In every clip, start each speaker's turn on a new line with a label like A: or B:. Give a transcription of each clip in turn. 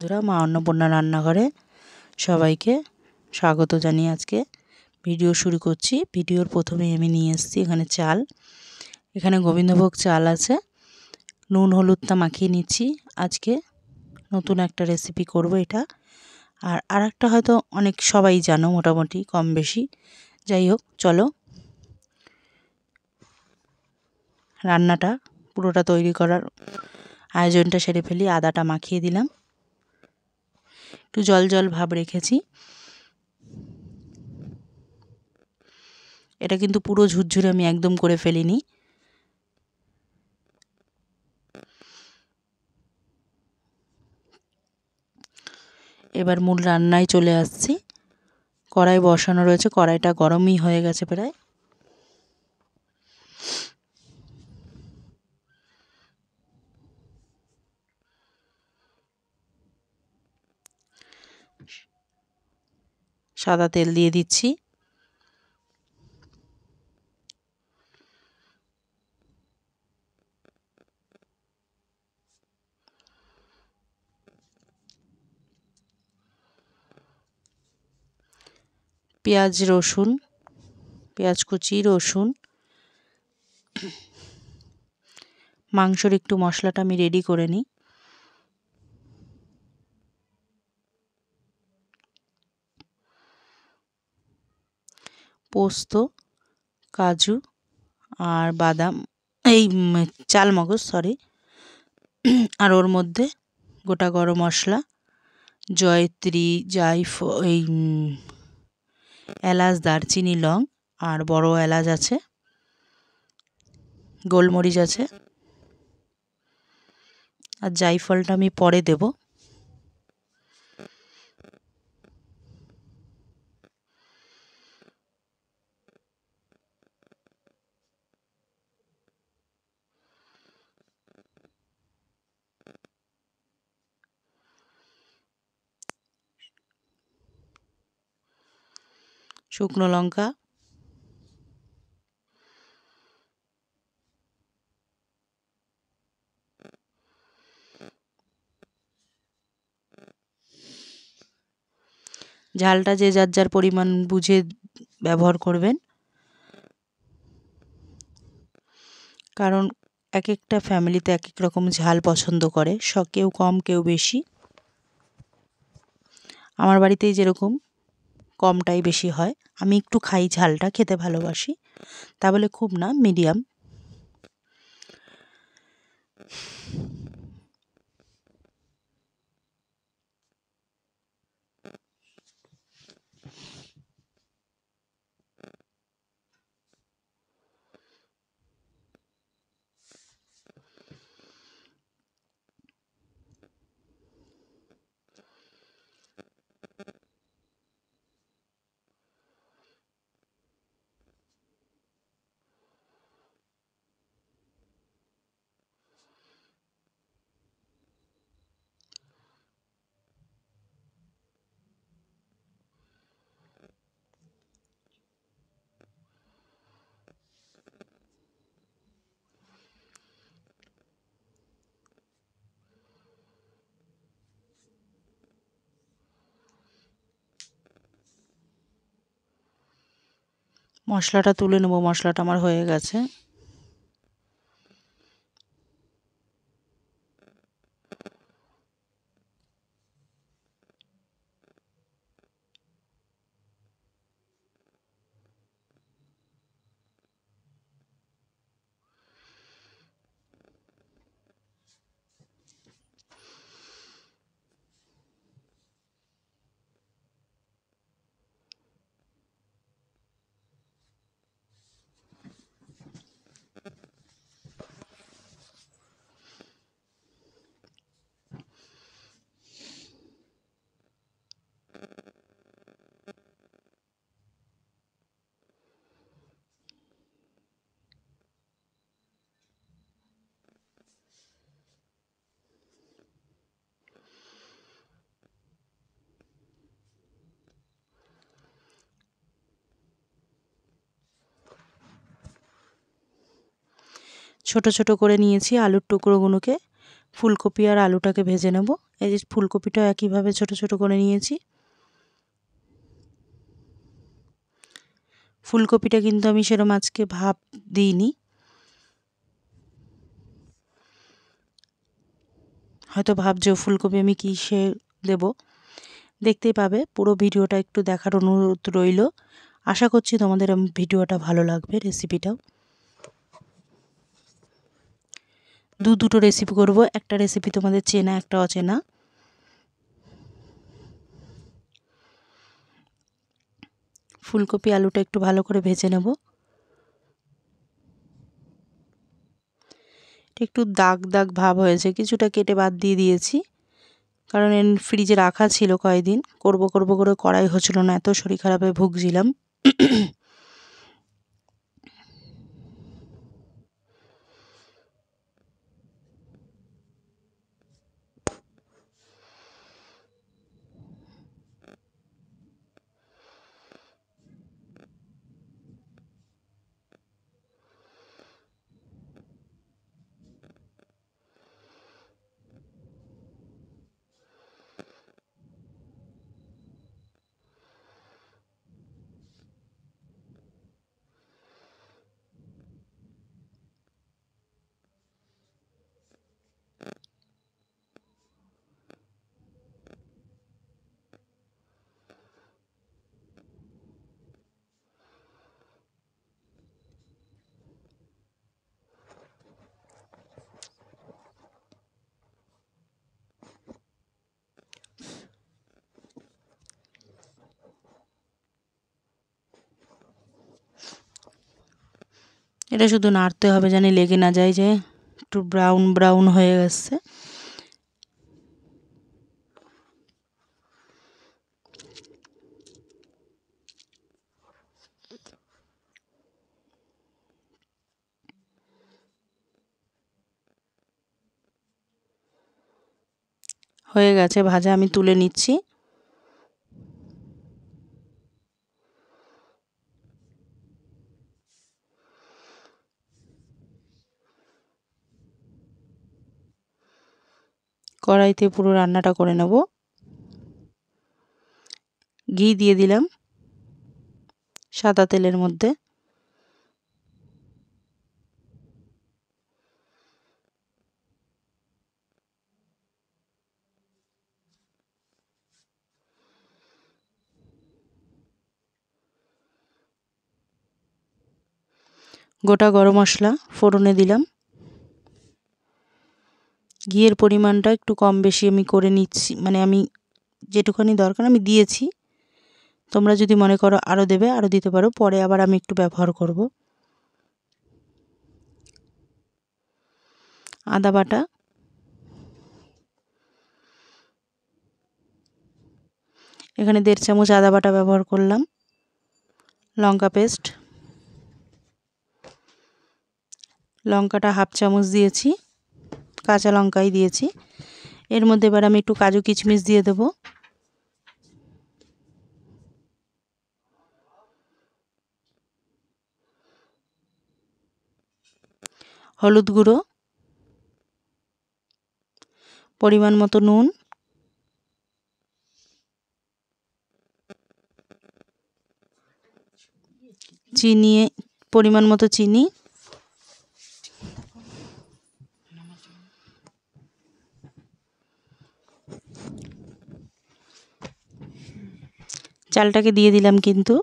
A: বন্ধুরা, মা অন্নপূর্ণা রান্নাঘরে সবাইকে স্বাগত জানিয়ে আজকে ভিডিও শুরু করছি। ভিডিওর প্রথমে আমি নিয়ে এসেছি এখানে চাল। এখানে গোবিন্দভোগ চাল আছে। নুন হলুদটা মাখিয়ে নিচ্ছি। আজকে নতুন একটা রেসিপি করব এটা। আর আরেকটা হয়তো অনেক সবাই জানো, মোটামুটি কম বেশি। যাই হোক, চলো রান্নাটা পুরোটা তৈরি করার আয়োজনটা সেরে ফেলি। আদাটা মাখিয়ে দিলাম, একটু জল জল ভাব রেখেছি। এটা কিন্তু পুরো ঝুরঝুরে আমি একদম করে ফেলিনি। এবার মূল রান্নায় চলে আসছি। কড়াই বসানো রয়েছে, কড়াইটা গরমই হয়ে গেছে প্রায়। সাদা তেল দিয়ে দিচ্ছি। পেঁয়াজ রসুন, পেঁয়াজ কুচি, রসুন, মাংসর একটু মশলাটা আমি রেডি করে নিই। পোস্ত, কাজু আর বাদাম, এই চালমগজ সরি, আর ওর মধ্যে গোটা গরম মশলা, জয়ত্রী, এই এলাচ, দারচিনি, লং আর বড় এলাচ আছে, গোলমরিচ আছে। আর জায়ফলটা আমি পরে দেব। শুকনো লঙ্কা, ঝালটা যে যার যার পরিমাণ বুঝে ব্যবহার করবেন, কারণ এক একটা ফ্যামিলিতে এক এক রকম ঝাল পছন্দ করে। কেউ কম কেউ বেশি। আমার বাড়িতেই যেরকম কমটাই বেশি হয়। আমি একটু খাই, ঝালটা খেতে ভালোবাসি। তা বলে খুব না, মিডিয়াম। মশলাটা তুলে নেব। মশলাটা আমার হয়ে গেছে। ছোট ছোট করে নিয়েছি আলুর টুকরোগুলোকে। ফুলকপি আর আলুটাকে ভেজে নেব। এই যে ফুলকপিটাও একইভাবে ছোট ছোট করে নিয়েছি। ফুলকপিটা কিন্তু আমি সেরকম আজকে ভাপ দিইনি, হয়তো ভাবছো ফুলকপি আমি কিসে দেব, দেখতেই পাবে। পুরো ভিডিওটা একটু দেখার অনুরোধ রইল। আশা করছি তোমাদের ভিডিওটা ভালো লাগবে। রেসিপিটাও দুটো রেসিপি করব, একটা রেসিপি তোমাদের চেনা, একটা অচেনা। ফুলকপি আলুটা একটু ভালো করে ভেজে নেব। একটু দাগ দাগ ভাব হয়েছে, কিছুটা কেটে বাদ দিয়ে দিয়েছি, কারণ ফ্রিজে রাখা ছিল কয়েকদিন। করব করে করাই হচ্ছিল না, এত শরীর খারাপে ভুগছিলাম। এটা শুধু নাড়তে হবে, জানি লেগে না যায়। যে একটু ব্রাউন ব্রাউন হয়ে গেছে। হয়ে গেছে ভাজা, আমি তুলে নিচ্ছি। কড়াইতে পুরো রান্নাটা করে নেব। ঘি দিয়ে দিলাম সাদা তেলের মধ্যে। গোটা গরম মশলা ফোড়নে দিলাম। ঘিয়ের পরিমাণটা একটু কম বেশি আমি করে নিচ্ছি, মানে আমি যেটুখানি দরকার আমি দিয়েছি। তোমরা যদি মনে করো আরও দেবে, আরও দিতে পারো, পরে আবার আমি একটু ব্যবহার করব। আদা বাটা, এখানে 1.5 চামচ আদা বাটা ব্যবহার করলাম। লঙ্কা পেস্ট, লঙ্কাটা 1/2 চামচ দিয়েছি, কাঁচা লঙ্কাই দিয়েছি। এর মধ্যে এবার আমি একটু কাজু কিশমিশ দিয়ে দেব। হলুদ গুঁড়ো, পরিমাণ মতো নুন, চিনি, পরিমাণ মতো চিনি, চালটাকে দিয়ে দিলাম কিন্তু।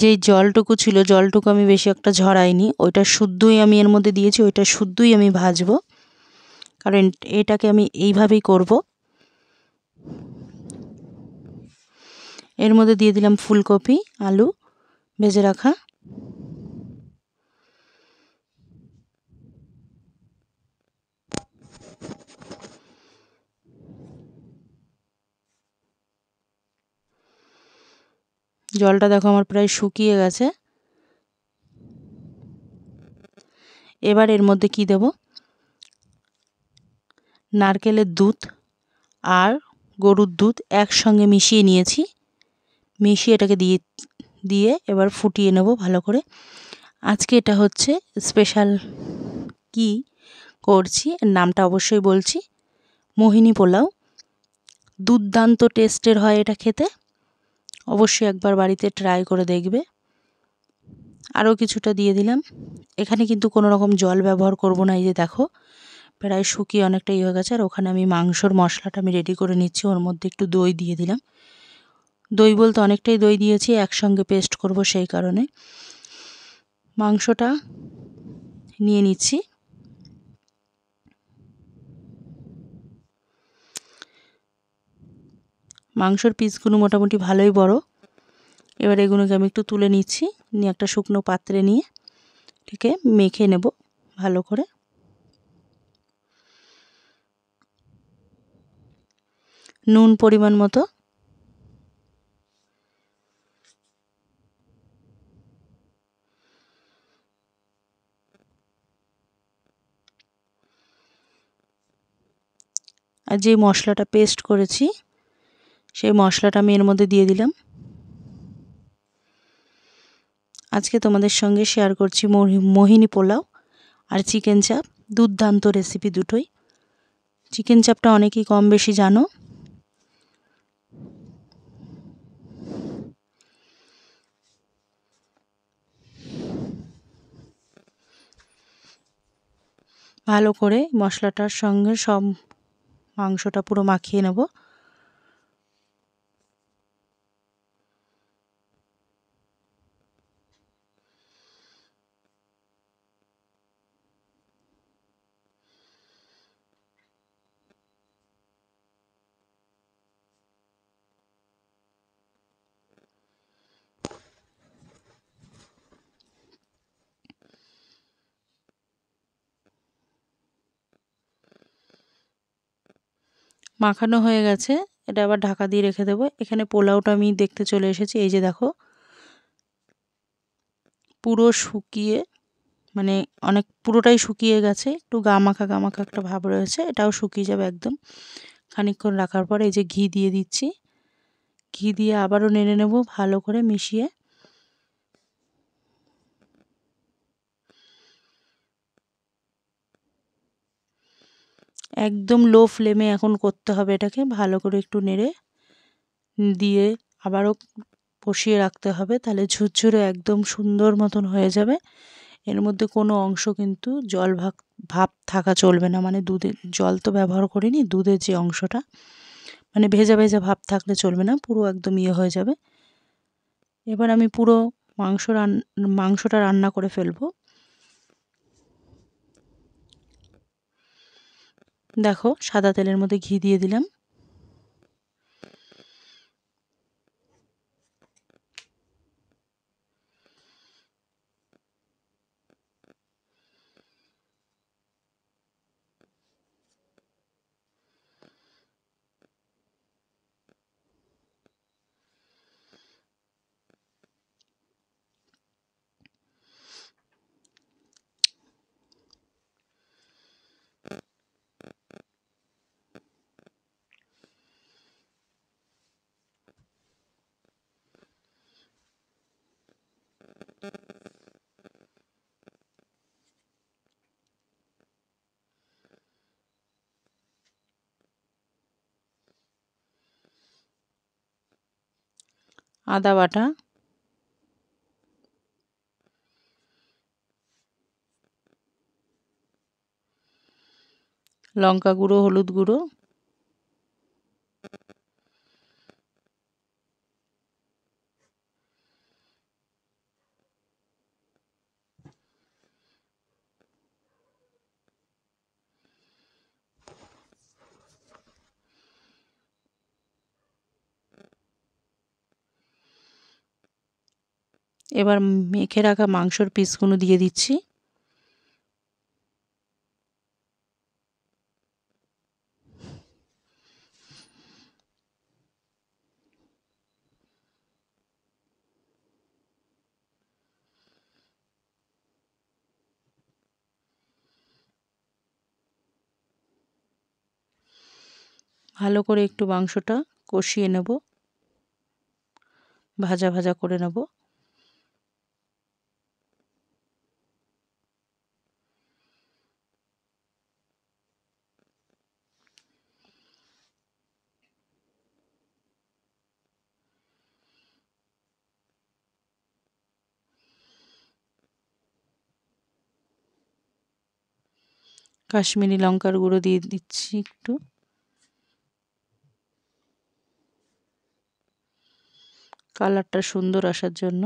A: যেই জলটুকু ছিল, জলটুকু আমি বেশি একটা ঝরাইনি, ওইটা শুদ্ধই আমি এর মধ্যে দিয়েছি, ওইটা শুদ্ধই আমি ভাজবো, কারণ এটাকে আমি এইভাবেই করব। এর মধ্যে দিয়ে দিলাম ফুলকপি আলু ভেজে রাখা। জলটা দেখো আমার প্রায় শুকিয়ে গেছে। এবার এর মধ্যে কি দেব, নারকেলের দুধ আর গরুর দুধ একসঙ্গে মিশিয়ে নিয়েছি। মিশিয়ে এটাকে দিয়ে এবার ফুটিয়ে নেব ভালো করে। আজকে এটা হচ্ছে স্পেশাল কি করছি, নামটা অবশ্যই বলছি, মোহিনী পোলাও। দুর্দান্ত টেস্টের হয় এটা খেতে, অবশ্যই একবার বাড়িতে ট্রাই করে দেখবে। আরও কিছুটা দিয়ে দিলাম। এখানে কিন্তু কোনো রকম জল ব্যবহার করব না। এই যে দেখো প্রায় শুকিয়ে অনেকটা হয়ে গেছে। আর ওখানে আমি মাংসর মশলাটা আমি রেডি করে নিচ্ছি। ওর মধ্যে একটু দই দিয়ে দিলাম। দই বলতে অনেকটাই দই দিয়েছি, একসঙ্গে পেস্ট করব সেই কারণে। মাংসটা নিয়ে নিচ্ছি। মাংসর পিসগুলো মোটামুটি ভালোই বড়। এবার এগুলোকে আমি একটু তুলে নিচ্ছি, নিয়ে একটা শুকনো পাত্রে নিয়ে এটাকে মেখে নেব ভালো করে। নুন পরিমাণ মতো, আর যে মশলাটা পেস্ট করেছি সেই মশলাটা আমি এর মধ্যে দিয়ে দিলাম। আজকে তোমাদের সঙ্গে শেয়ার করছি মোহিনী পোলাও আর চিকেন চাপ। দুর্দান্ত রেসিপি দুটোই। চিকেন চাপটা অনেকেই কম বেশি জানো। ভালো করে মশলাটার সঙ্গে সব মাংসটা পুরো মাখিয়ে নেব। মাখানো হয়ে গেছে, এটা আবার ঢাকা দিয়ে রেখে দেবো। এখানে পোলাওটা আমি দেখতে চলে এসেছি। এই যে দেখো পুরো শুকিয়ে, মানে অনেক পুরোটাই শুকিয়ে গেছে। একটু গামাখা গামাখা একটা ভাব রয়েছে, এটাও শুকিয়ে যাবে একদম খানিকক্ষণ রাখার পরে। এই যে ঘি দিয়ে দিচ্ছি, ঘি দিয়ে আবারও নেড়ে নেব ভালো করে মিশিয়ে। একদম লো ফ্লেমে এখন করতে হবে এটাকে, ভালো করে একটু নেড়ে দিয়ে আবারও বসিয়ে রাখতে হবে, তাহলে ঝুরঝুরে একদম সুন্দর মতন হয়ে যাবে। এর মধ্যে কোনো অংশ কিন্তু জল ভাব থাকা চলবে না, মানে দুধের জল তো ব্যবহার করিনি, দুধের যে অংশটা মানে ভেজা ভেজা ভাব থাকলে চলবে না, পুরো একদম হয়ে যাবে। এবার আমি পুরো মাংসটা রান্না করে ফেলবো। দেখো সাদা তেলের মধ্যে ঘি দিয়ে দিলাম। আদা বাটা, লঙ্কা গুঁড়ো, হলুদ গুঁড়ো, এবার মেখে রাখা মাংসর পিসগুলো দিয়ে দিচ্ছি। ভালো করে একটু মাংসটা কষিয়ে নেব, ভাজা ভাজা করে নেব। কাশ্মীরি লঙ্কার গুঁড়ো দিয়ে দিচ্ছি একটু, কালারটা সুন্দর আসার জন্য,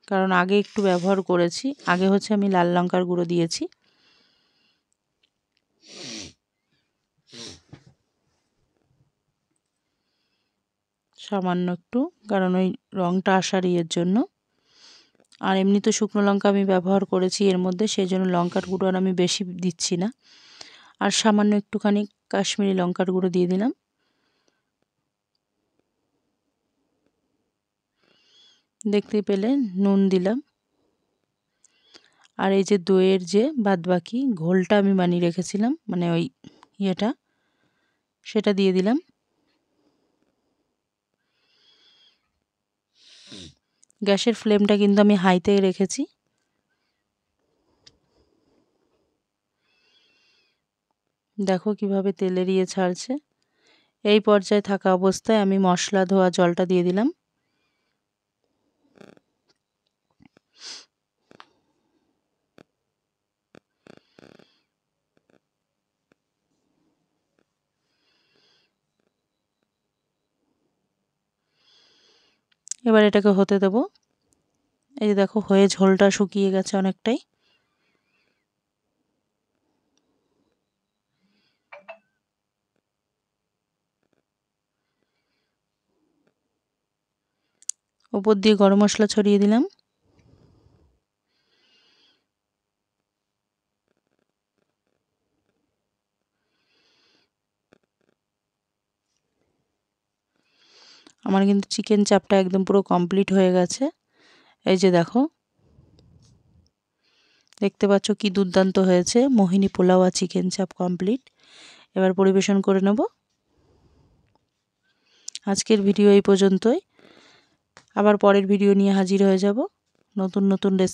A: কারণ আগে একটু ব্যবহার করেছি, আগে হচ্ছে আমি লাল লঙ্কার গুঁড়ো দিয়েছি। সামান্য একটু, কারণ ওই রঙটা আসার ইয়ের জন্য। আর এমনি তো শুকনো লঙ্কা আমি ব্যবহার করেছি এর মধ্যে, সেই জন্য লঙ্কার গুঁড়ো আর আমি বেশি দিচ্ছি না। আর সামান্য একটুখানি কাশ্মীরি লঙ্কার গুঁড়ো দিয়ে দিলাম। দেখতে পেলে নুন দিলাম। আর এই যে দইয়ের যে বাদবাকি ঘোলটা আমি বানিয়ে রেখেছিলাম, মানে ওই ইয়েটা, সেটা দিয়ে দিলাম। গ্যাসের ফ্লেমটা কিন্তু আমি হাইতে রেখেছি। দেখো কিভাবে তেলের ইয়ে ছাড়ছে। এই পর্যায়ে থাকা অবস্থায় আমি মশলা ধোয়া জলটা দিয়ে দিলাম। এবার এটাকে হতে দেব। এই যে দেখো হয়ে ঝোলটা শুকিয়ে গেছে অনেকটাই। উপর দিয়ে গরম মশলা ছড়িয়ে দিলাম। আমার কিন্তু চিকেন চাপটা একদম পুরো কমপ্লিট হয়ে গেছে। এই যে দেখো, দেখতে পাচ্ছ কি দুর্দান্ত হয়েছে। মোহিনী পোলাও আর চিকেন চাপ কমপ্লিট। এবার পরিবেশন করে নেব। আজকের ভিডিও এই পর্যন্তই। আবার পরের ভিডিও নিয়ে হাজির হয়ে যাব নতুন নতুন রেসিপি।